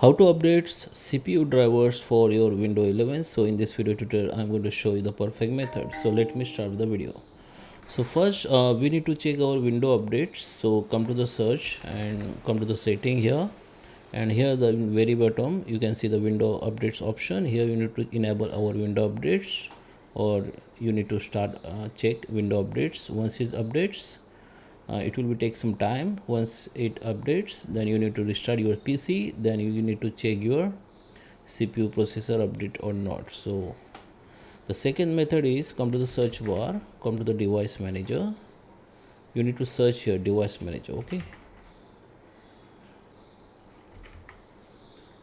How to update CPU drivers for your Windows 11. So in this video tutorial I'm going to show you the perfect method. So let me start the video. So first we need to check our window updates. So come to the search and come to the setting here, and here the very bottom you can see the window updates option. Here you need to enable our window updates, or you need to start check window updates. Once it updates, it will be take some time. Once it updates, then you need to restart your PC. Then you need to check your CPU processor update or not. So the second method is come to the search bar, come to the device manager. You need to search here device manager. Okay,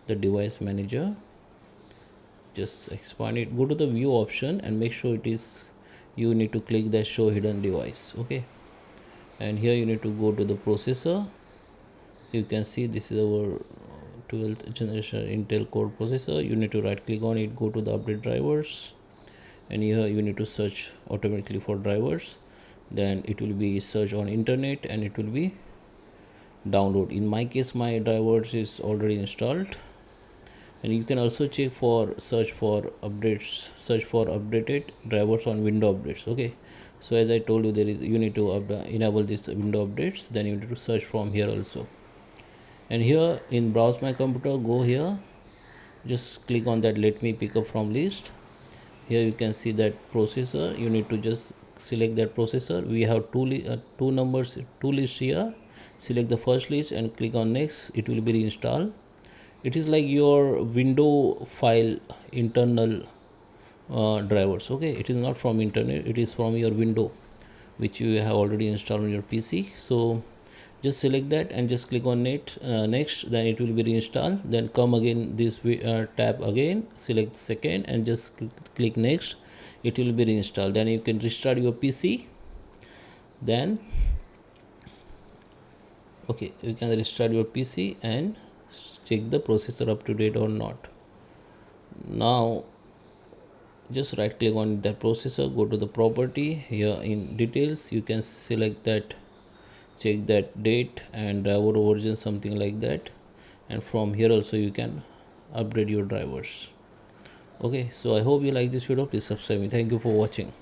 the device manager, just expand it, go to the view option and make sure it is, you need to click the show hidden device. Okay, and here you need to go to the processor. You can see this is our 12th generation Intel Core processor. You need to right click on it, go to the update drivers, and here you need to search automatically for drivers. Then it will be search on internet and it will be download. In my case my drivers is already installed, and you can also check for search for updates, search for updated drivers on window updates. Okay, so as I told you, there is, you need to enable this window updates. Then you need to search from here also, and here in browse my computer, go here, just click on that let me pick up from list. Here you can see that processor. You need to just select that processor. We have two numbers, two lists here. Select the first list and click on next. It will be reinstalled. It is like your window file internal drivers. Okay, it is not from internet, it is from your window which you have already installed on your PC. So just select that and just click on next. Then it will be reinstalled. Then come again this tab again, select second and just click next. It will be reinstalled. Then you can restart your PC. Then okay, you can restart your PC and check the processor up to date or not. Now just right click on the processor, go to the property. Here in details you can select that, check that date and driver version, something like that, and from here also you can upgrade your drivers. Okay, so I hope you like this video. Please subscribe me. Thank you for watching.